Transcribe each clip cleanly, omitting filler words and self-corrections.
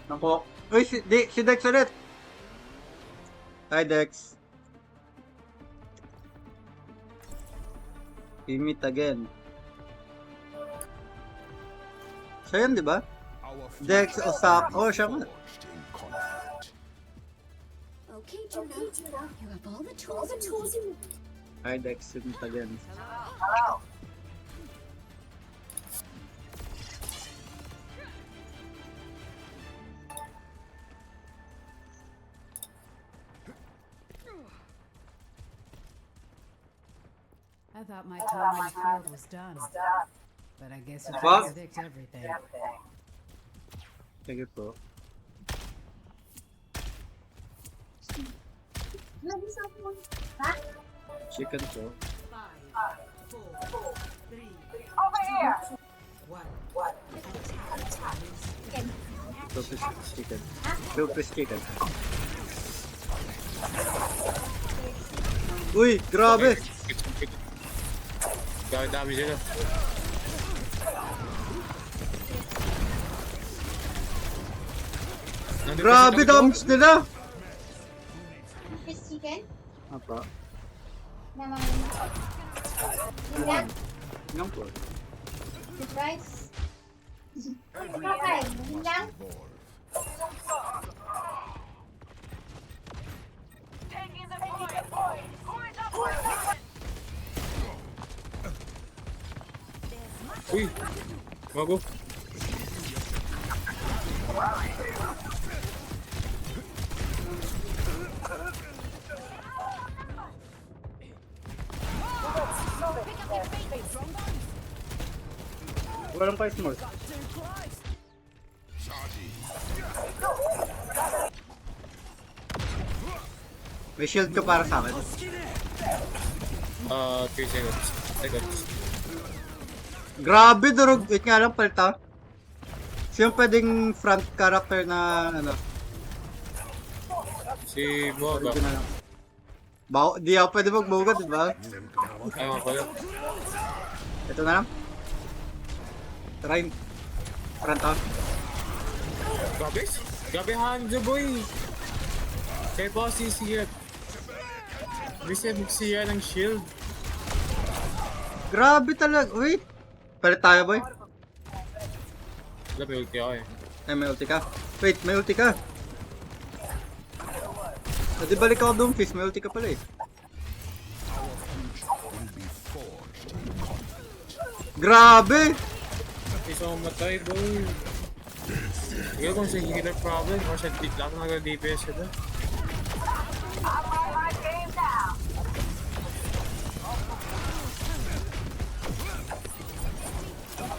Nako. Uy, si Dex ulit. Hi, Dex. We meet again. Siya yan, di ba? Dex Osako, siya nga. Okay, Juno. You have all the tools you need. Hi, Dex. We meet again. I thought my time in the field was done. But I guess you What? can predict everything. Sige po. Chicken po. 5, 4, 3, Over here! 1. Two piece chicken. Two piece chicken. Uy, grabe! Gawin dami sila. Grabe damage nila! Fish chicken? Apa? Naman. Yan. Yan po. The rice. Kapay. Lang. Taking the point! Who is up for Uy! Bago. Walang pa small. May shield ka para sa akin. 3 seconds. Grabe, durog. Wait nga lang, palta. Sino pwedeng front character na, ano, Si Boga. original lang. Di ako pwede magbugat, diba? Ay, mga pala. Ito na lang. Try. Front out. Grabe? Grabe Hanzo boy! Kaya pa si Siya. Bisa magsiya ng shield. Grabe talaga. Wait. Palit tayo, boy. Wala, may ulti ako eh. Ay, may ulti ka. Wait, may ulti ka. Di balik ako doon, Fizz. May ulti ka pala eh. Grabe! Isa matay boy. Kaya kung sa healer problem, or sa lang nag-DPS sila.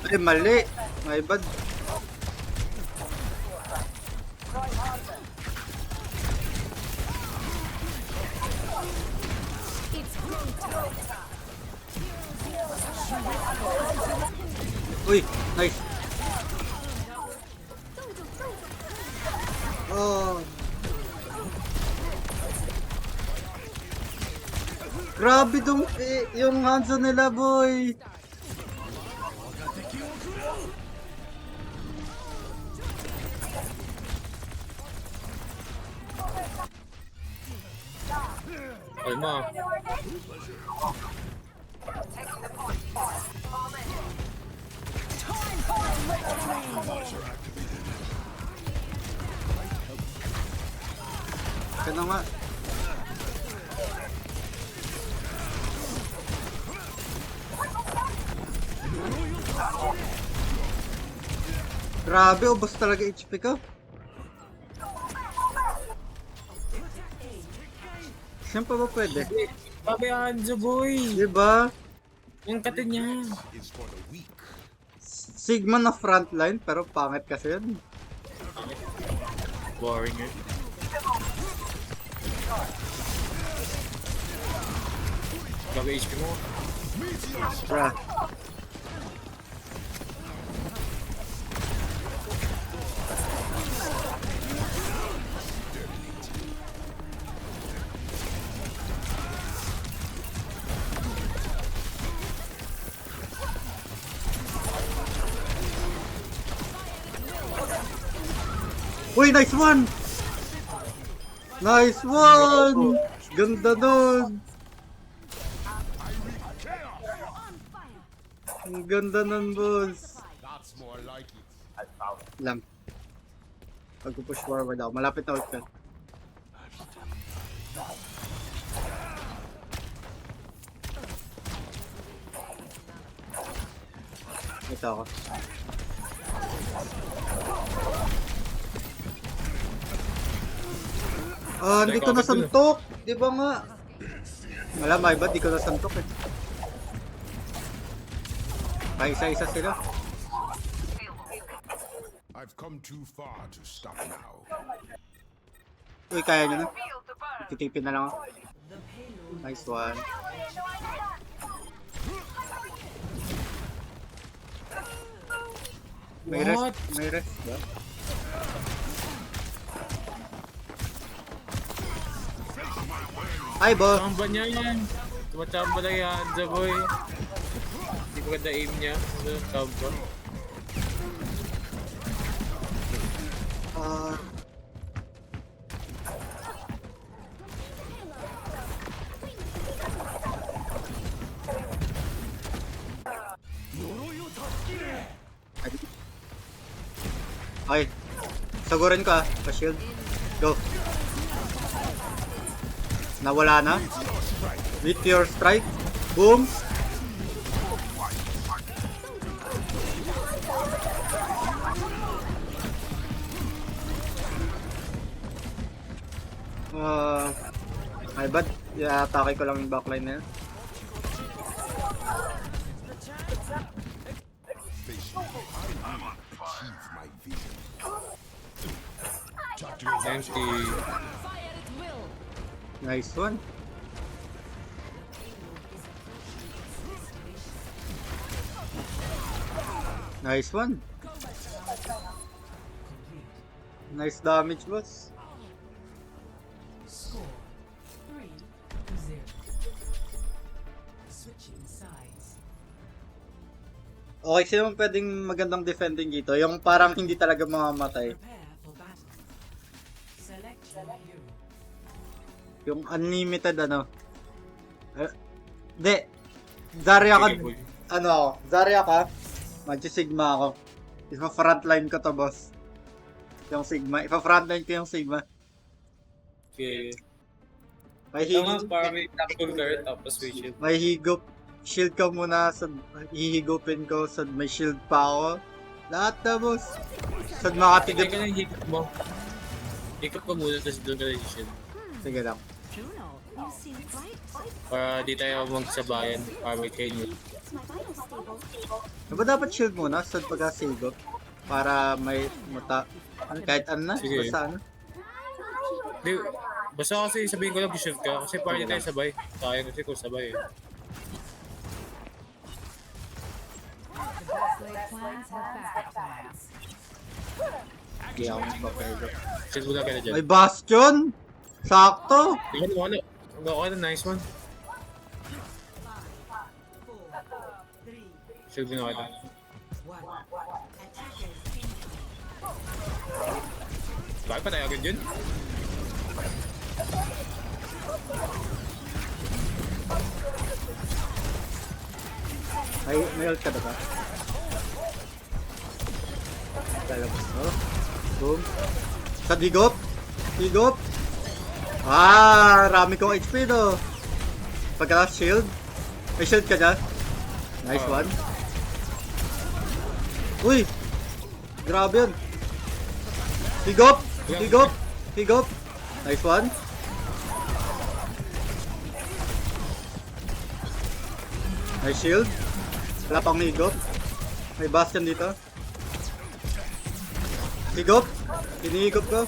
Ay, mali. My bad. Uy, nice. Oh. Grabe dong yung Hanzo nila, boy. Ay ma. Kaya nga. Grabe, ubos talaga HP ko. Siyempre ba pwede? Grabe Hanzo boy! Diba? Yung kata niya. Sigma na frontline, pero pangit kasi yun. Boring eh. Grabe HP mo. Bruh. Uy, nice one! Nice one! Ganda nun! Ang ganda nun, boss. Lang. Pag-push forward ako. Malapit na out ka. Ito ako. Ah, hindi ko nasantok. Di ba nga? Wala, may ba't di ko nasantok eh. Ay, isa-isa sila. I've come too far to stop now. Uy, kaya nyo na. Field to burn. Titipin na lang ako. Nice one. May rest. What? May rest ba? Ay, bo. Tamba niya yan. Tumatamba lang yan, Jaboy. Hindi ko ganda aim niya. Tamba. Ah. Ay, sagurin ka, pa-shield. Go. Nawala na. Meteor strike. Boom. Ay bad. I-atake ko lang yung backline na yan. Achieve my vision. Empty. Nice one. Nice one. Nice damage, boss. Score 3-0. Switching sides. Okay, sino pwedeng magandang defending dito? Yung parang hindi talaga mamamatay. Prepare for battle. Select your hero. Yung unlimited ano. Hindi. Zarya ka. Sige, boy. Ano ako? Zarya ka. Mag-sigma ako. Ipa-frontline ko to, boss. Yung Sigma. Ipa-frontline ko yung Sigma. Okay. May Tama, higop. para may tactical card, tapos may shield. May higop. Shield ka muna. Hihigupin ko. May shield pa ako. Lahat na, boss. Sad Tignan makatigip. ka na yung hikap mo. Hikap ka muna, tapos doon ka na yung shield. Sige lang. Juno, you seem quite Para di tayo magsabayan, para may kayo. keeps my vitals stable. Diba dapat shield muna? Sad pagka-sigop. Para may mata. Kahit ano na. Sige. Basta ano. Di, basta kasi sabihin ko lang shield ka, kasi para di tayo sabay. Tayo kasi kung sabay eh. The best laid plans have backup plans. Hindi ako magpapagod. Shield muna ka na dyan. May bastion! Sakto! Tignan mo, ano? Okay na, nice one. Shield muna ka na. Bakit pa tayo agad yun? May ult ka ba? Lalabas mo. Boom. Sa higop. Higop. Ah, rami kong HP to. Pagka shield. May shield ka dyan. Nice one. Uy! Grabe yun. Higop! Higop! Higop! Nice one. Nice shield. Wala pang higop. May bastion dito. Higop! Hinihigop ko.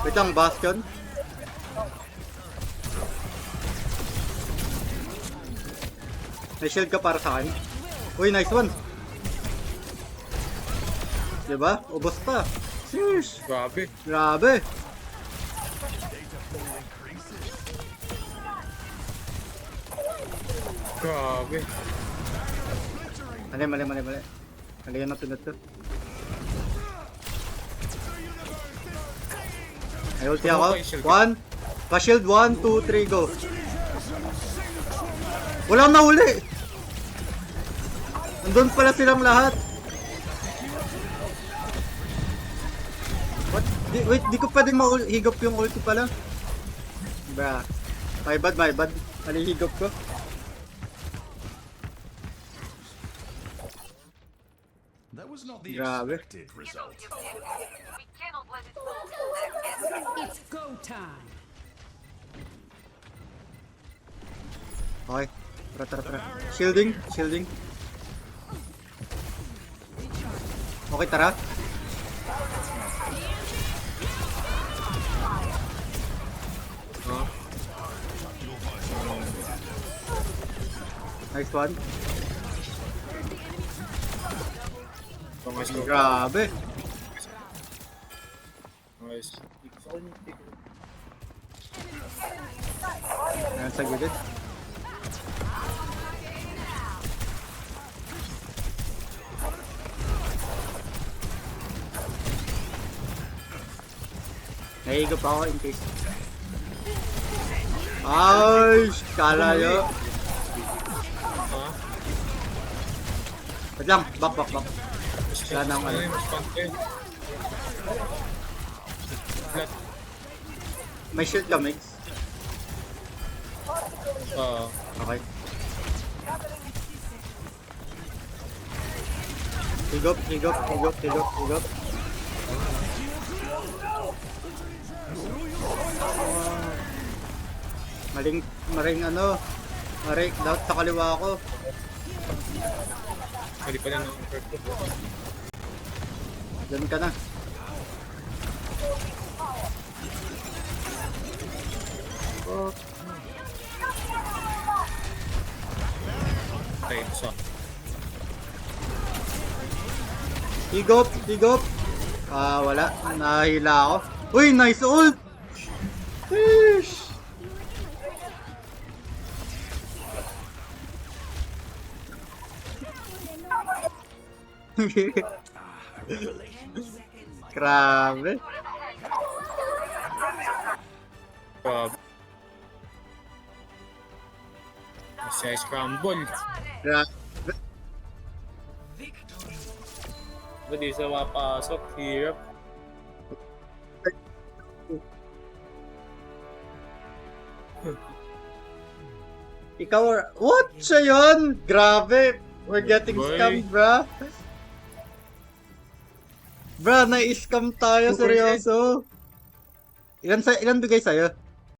Wait lang, bastion. May shield ka para sa akin. Uy, nice one. Diba? Ubos pa. Sheesh. Grabe. Grabe. Grabe. Mali. Halika na pinat to. Ay, ulti ako. 1. Pa-shield, 1, 2, 3, go. Walang nahuli. Nandun pala silang lahat. What? Wait, di ko pwedeng mahigop yung ulti pala. Bra. My bad. Malihigop ko. That was not the Grabe. expected result. We cannot let it fall. It's go time. Okay. Tara. Shielding. Okay, tara. Oh. Nice one. Nice go. Grabe. Nice. Ayan sa gilid. Nahihigop ako in case. Ay, kala nyo. Ha? Wait lang, back. Wala nang ano. May shield ka, Mix. Oo. Okay. Higop. Maring ano. Maring, dapat sa kaliwa ako. Hindi pa na ng Diyan ka na. Oh, Okay, so. higop. Ah, wala. Nahila ako. Uy, nice ult! Sheesh! Grabe. Siya scramble. Grabe. Hindi sa mapasok. Hirap. Ikaw, what? Siya yun? Grabe. We're getting Boy. scammed, bra. Bra, na-scam tayo, seryoso. Ilan bigay sa'yo?